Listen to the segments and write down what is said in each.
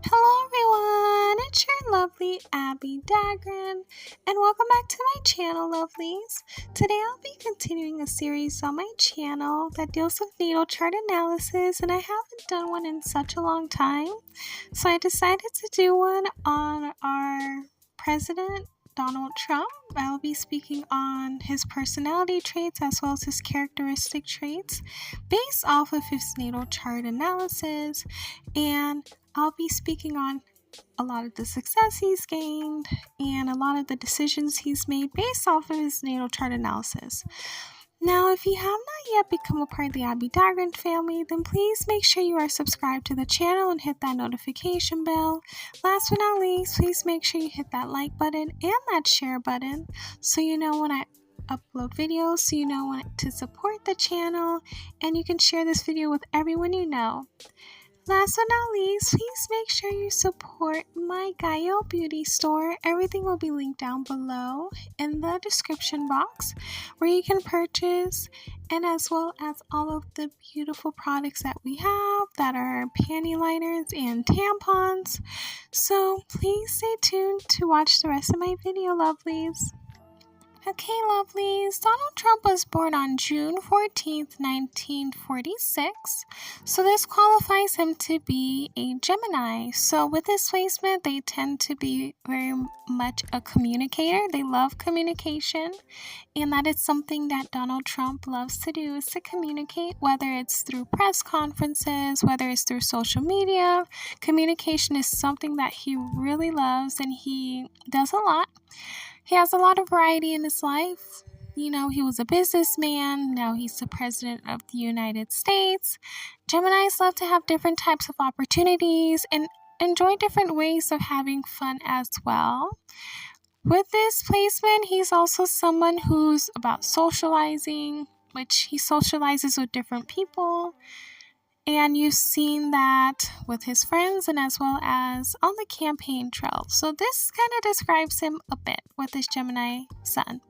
Hello everyone, it's your lovely Abbie Dagrin, and welcome back to my channel, lovelies. Today I'll be continuing a series on my channel that deals with natal chart analysis, and I haven't done one in such a long time, so I decided to do one on our president, Donald Trump. I'll be speaking on his personality traits as well as his characteristic traits based off of his natal chart analysis, and I'll be speaking on a lot of the success he's gained and a lot of the decisions he's made based off of his natal chart analysis. Now, if you have not yet become a part of the Abbie Dagrin family, then please make sure you are subscribed to the channel and hit that notification bell. Last but not least, please make sure you hit that like button and that share button so you know when I upload videos, so you know when to support the channel, and you can share this video with everyone you know. Last but not least, please make sure you support my Gaio Beauty store. Everything will be linked down below in the description box where you can purchase, and as well as all of the beautiful products that we have that are panty liners and tampons. So please stay tuned to watch the rest of my video, lovelies. Okay, lovelies, Donald Trump was born on June 14th, 1946, so this qualifies him to be a Gemini. So with this placement, they tend to be very much a communicator. They love communication, and that is something that Donald Trump loves to do, is to communicate, whether it's through press conferences, whether it's through social media. Communication is something that he really loves, and he does a lot. He has a lot of variety in his life. You know, he was a businessman. Now he's the president of the United States. Geminis love to have different types of opportunities and enjoy different ways of having fun as well. With this placement, he's also someone who's about socializing, which he socializes with different people. And you've seen that with his friends and as well as on the campaign trail. So this kind of describes him a bit with his Gemini sun.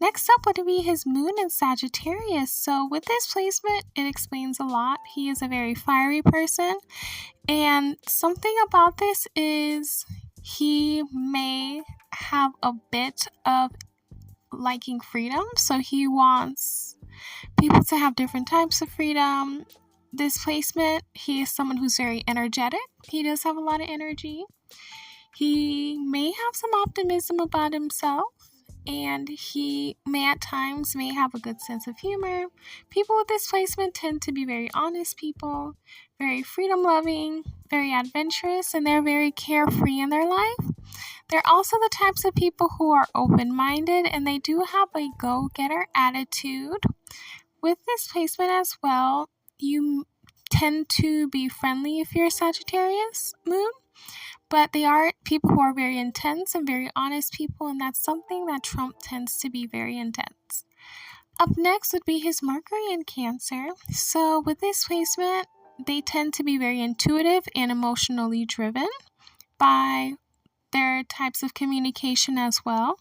Next up would be his moon in Sagittarius. So with this placement, it explains a lot. He is a very fiery person. And something about this is he may have a bit of liking freedom. So he wants people to have different types of freedom. This placement, he is someone who's very energetic. He does have a lot of energy. He may have some optimism about himself, and he may at times have a good sense of humor. People with this placement tend to be very honest people, very freedom-loving, very adventurous, and they're very carefree in their life. They're also the types of people who are open-minded, and they do have a go-getter attitude. With this placement as well, you tend to be friendly if you're a Sagittarius moon, but they are people who are very intense and very honest people, and that's something that Trump tends to be very intense. Up next would be his Mercury in Cancer. So with this placement, they tend to be very intuitive and emotionally driven by their types of communication as well.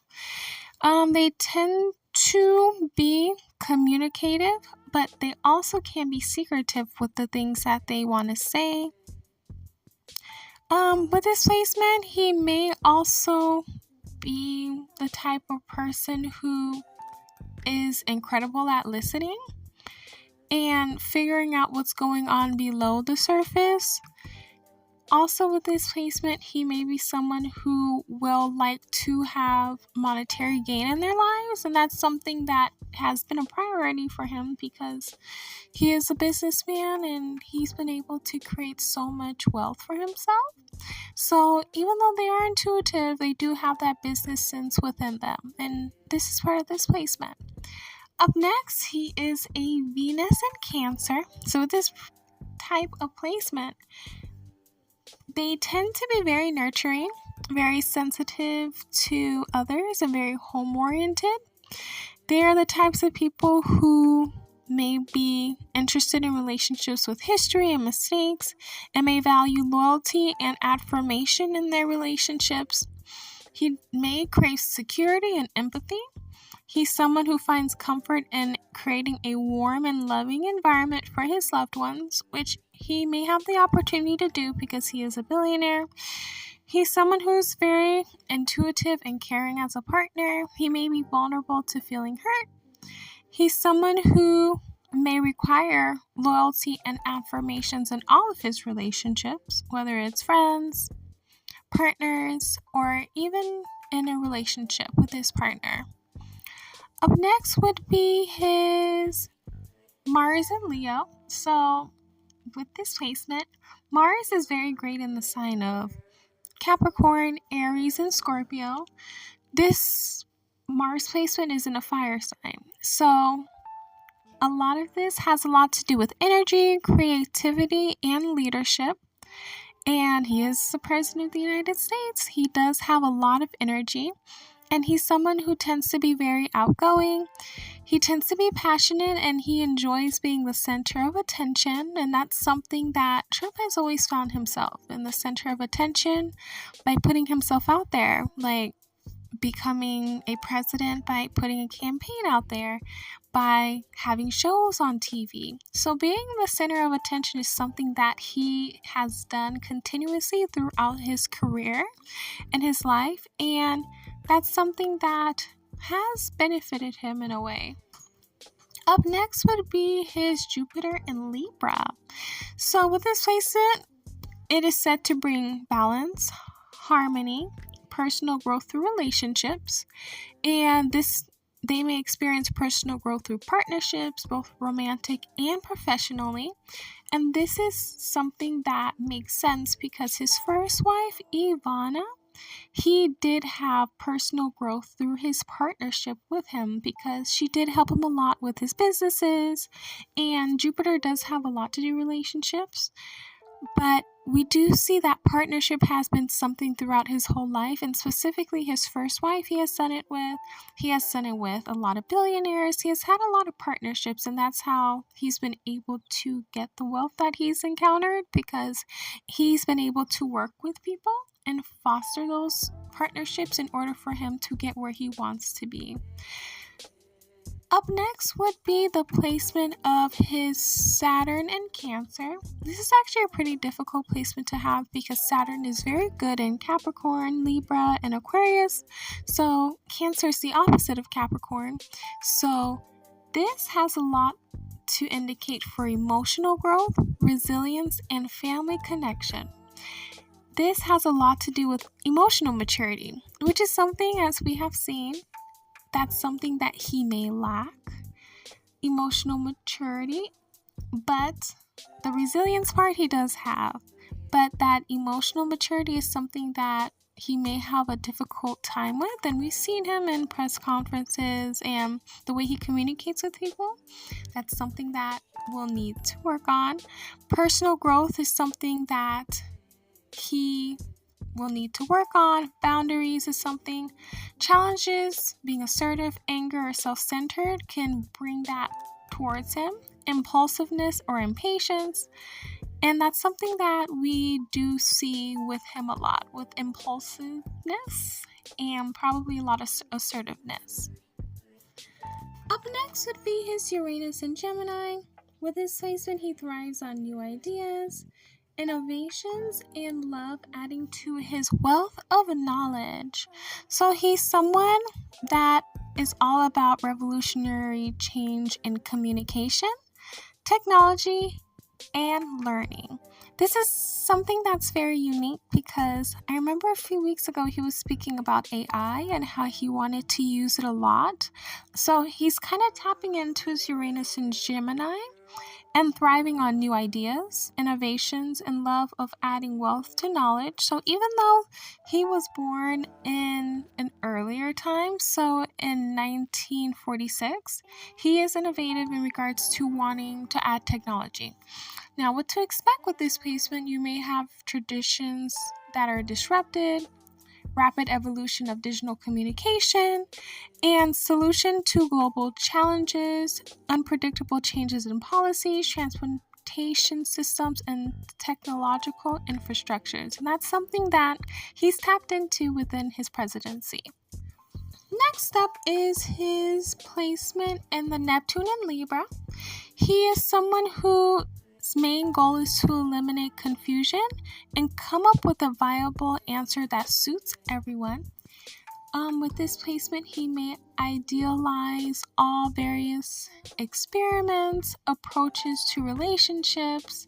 They tend to be communicative, but they also can be secretive with the things that they want to say. With this placement, he may also be the type of person who is incredible at listening and figuring out what's going on below the surface. Also with this placement, he may be someone who will like to have monetary gain in their lives, and that's something that has been a priority for him because he is a businessman and he's been able to create so much wealth for himself. So even though they are intuitive, they do have that business sense within them, and this is part of this placement. Up next, he is a Venus in Cancer. So with this type of placement, they tend to be very nurturing, very sensitive to others, and very home-oriented. They are the types of people who may be interested in relationships with history and mistakes, and may value loyalty and affirmation in their relationships. He may crave security and empathy. He's someone who finds comfort in creating a warm and loving environment for his loved ones, which he may have the opportunity to do because he is a billionaire. He's someone who's very intuitive and caring as a partner. He may be vulnerable to feeling hurt. He's someone who may require loyalty and affirmations in all of his relationships, whether it's friends, partners, or even in a relationship with his partner. Up next would be his Mars and Leo. So with this placement, Mars is very great in the sign of Capricorn, Aries, and Scorpio. This Mars placement is in a fire sign. So a lot of this has a lot to do with energy, creativity, and leadership. And he is the President of the United States. He does have a lot of energy. And he's someone who tends to be very outgoing. He tends to be passionate and he enjoys being the center of attention. And that's something that Trump has always found himself in the center of attention by putting himself out there, like becoming a president by putting a campaign out there, by having shows on TV. So being the center of attention is something that he has done continuously throughout his career and his life. And that's something that has benefited him in a way. Up next would be his Jupiter in Libra. So with this placement, it is said to bring balance, harmony, personal growth through relationships, and they may experience personal growth through partnerships, both romantic and professionally. And this is something that makes sense because his first wife, Ivana, he did have personal growth through his partnership with him because she did help him a lot with his businesses, and Jupiter does have a lot to do with relationships. But we do see that partnership has been something throughout his whole life, and specifically his first wife he has done it with. He has done it with a lot of billionaires. He has had a lot of partnerships, and that's how he's been able to get the wealth that he's encountered, because he's been able to work with people and foster those partnerships in order for him to get where he wants to be. Up next would be the placement of his Saturn in Cancer. This is actually a pretty difficult placement to have because Saturn is very good in Capricorn, Libra, and Aquarius. So Cancer is the opposite of Capricorn. So this has a lot to indicate for emotional growth, resilience, and family connection. This has a lot to do with emotional maturity, which is something, as we have seen, that's something that he may lack, emotional maturity, but the resilience part he does have. But that emotional maturity is something that he may have a difficult time with, and we've seen him in press conferences and the way he communicates with people. That's something that we'll need to work on. Personal growth is something that he will need to work on. Boundaries is something. Challenges, being assertive, anger, or self-centered can bring that towards him. Impulsiveness or impatience. And that's something that we do see with him a lot, with impulsiveness and probably a lot of assertiveness. Up next would be his Uranus in Gemini. With his placement, he thrives on new ideas, innovations, and love, adding to his wealth of knowledge. So he's someone that is all about revolutionary change in communication, technology, and learning. This is something that's very unique because I remember a few weeks ago he was speaking about AI and how he wanted to use it a lot. So he's kind of tapping into his Uranus in Gemini and thriving on new ideas, innovations, and love of adding wealth to knowledge. So even though he was born in an earlier time, so in 1946, he is innovative in regards to wanting to add technology. Now, what to expect with this placement, you may have traditions that are disrupted, rapid evolution of digital communication, and solution to global challenges, unpredictable changes in policies, transportation systems, and technological infrastructures. And that's something that he's tapped into within his presidency. Next up is his placement in the Neptune in Libra. He is someone who His main goal is to eliminate confusion and come up with a viable answer that suits everyone. With this placement, he may idealize all various experiments, approaches to relationships,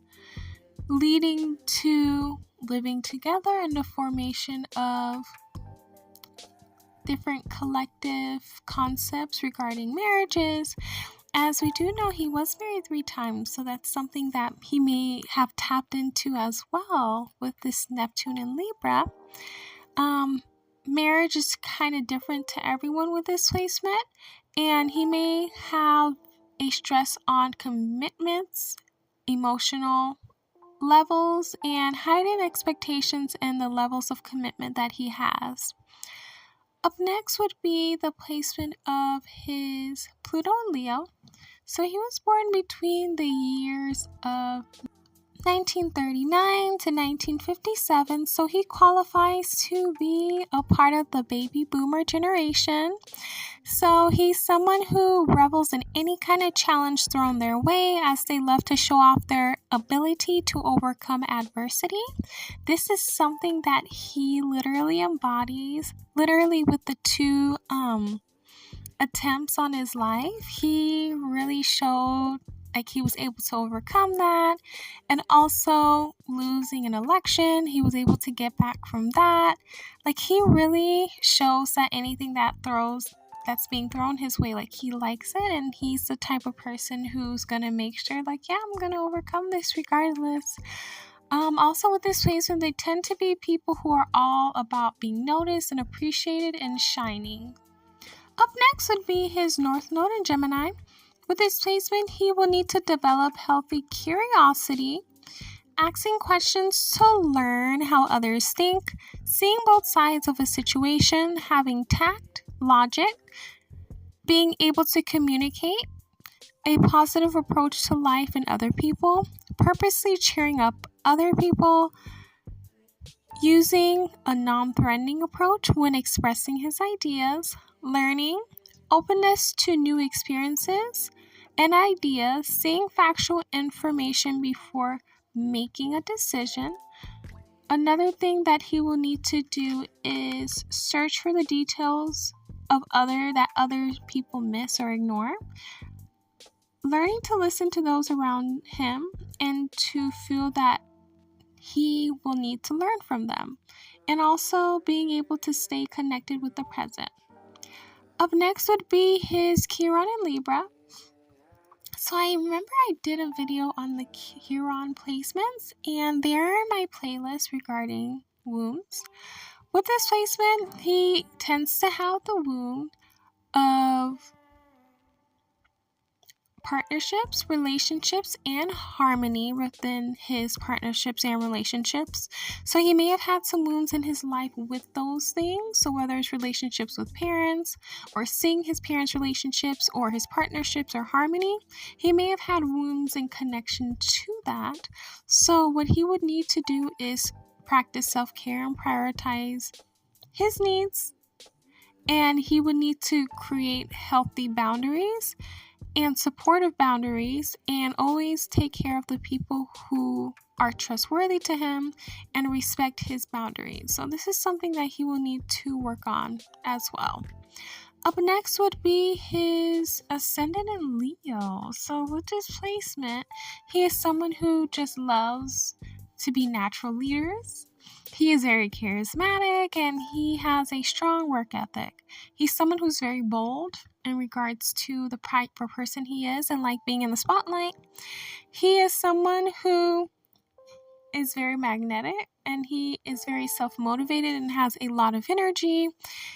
leading to living together and the formation of different collective concepts regarding marriages. As we do know, he was married 3 times, so that's something that he may have tapped into as well with this Neptune in Libra. Marriage is kind of different to everyone with this placement, and he may have a stress on commitments, emotional levels, and hiding expectations and the levels of commitment that he has. Up next would be the placement of his Pluto in Leo. So he was born between the years of 1939 to 1957, so he qualifies to be a part of the baby boomer generation. So he's someone who revels in any kind of challenge thrown their way, as they love to show off their ability to overcome adversity. This is something that he literally embodies, literally with the 2 attempts on his life. He really showed like he was able to overcome that, and also losing an election, he was able to get back from that. Like, he really shows that anything that's being thrown his way, like, he likes it, and he's the type of person who's gonna make sure, like, yeah, I'm gonna overcome this regardless. Also with this placement, they tend to be people who are all about being noticed and appreciated and shining. Up next would be his North Node in Gemini. With this placement, he will need to develop healthy curiosity, asking questions to learn how others think, seeing both sides of a situation, having tact, logic, being able to communicate, a positive approach to life and other people, purposely cheering up other people, using a non-threatening approach when expressing his ideas, learning, openness to new experiences and ideas, seeing factual information before making a decision. Another thing that he will need to do is search for the details of that other people miss or ignore. Learning to listen to those around him and to feel that he will need to learn from them. And also being able to stay connected with the present. Up next would be his Chiron in Libra. So I remember I did a video on the Chiron placements, and they're in my playlist regarding wounds. With this placement, he tends to have the wound of partnerships, relationships, and harmony within his partnerships and relationships. So he may have had some wounds in his life with those things. So whether it's relationships with parents, or seeing his parents' relationships, or his partnerships or harmony, he may have had wounds in connection to that. So what he would need to do is practice self-care and prioritize his needs. And he would need to create healthy boundaries and supportive boundaries, and always take care of the people who are trustworthy to him and respect his boundaries. So this is something that he will need to work on as well. Up next would be his ascendant in Leo. So with this placement, he is someone who just loves to be natural leaders. He is very charismatic, and he has a strong work ethic. He's someone who's very bold in regards to the type of person he is and like being in the spotlight. He is someone who is very magnetic, and he is very self-motivated and has a lot of energy.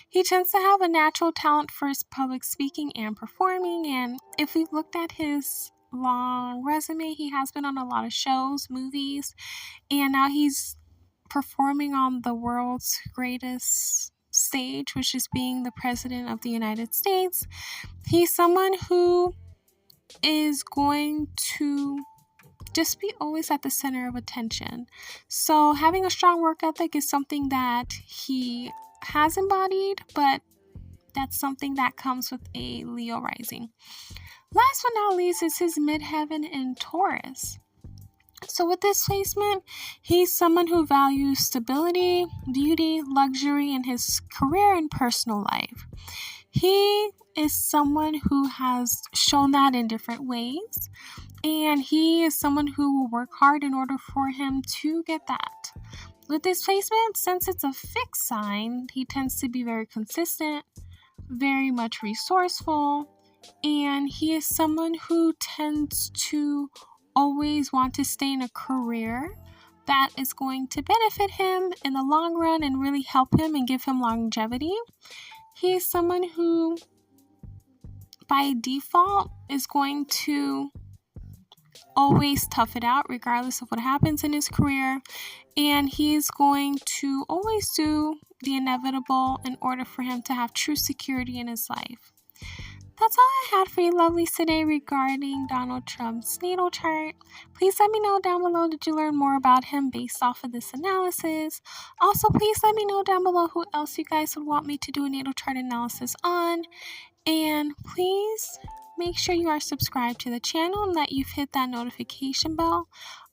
He tends to have a natural talent for his public speaking and performing, and if we've looked at his long resume, he has been on a lot of shows, movies, and now he's performing on the world's greatest stage, which is being the President of the United States. He's someone who is going to just be always at the center of attention. So having a strong work ethic is something that he has embodied, but that's something that comes with a Leo rising. Last but not least is his midheaven in Taurus. So with this placement, he's someone who values stability, beauty, luxury in his career and personal life. He is someone who has shown that in different ways, and he is someone who will work hard in order for him to get that. With this placement, since it's a fixed sign, he tends to be very consistent, very much resourceful, and he is someone who tends to always want to stay in a career that is going to benefit him in the long run and really help him and give him longevity. He is someone who, by default, is going to always tough it out regardless of what happens in his career, and he's going to always do the inevitable in order for him to have true security in his life. That's all I had for you lovelies today regarding Donald Trump's natal chart. Please let me know down below, did you learn more about him based off of this analysis? Also, please let me know down below who else you guys would want me to do a natal chart analysis on. And please make sure you are subscribed to the channel and that you've hit that notification bell.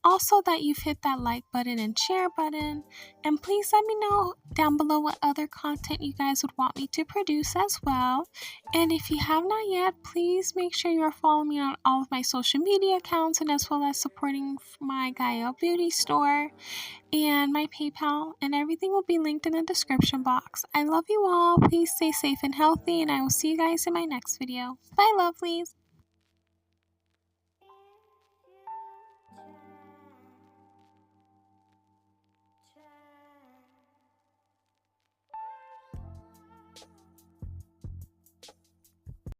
Also, that you've hit that like button and share button. And please let me know down below what other content you guys would want me to produce as well. And if you have not yet, please make sure you are following me on all of my social media accounts, and as well as supporting my Gaia Beauty store and my PayPal, and everything will be linked in the description box. I love you all. Please stay safe and healthy, and I will see you guys in my next video. Bye, lovelies.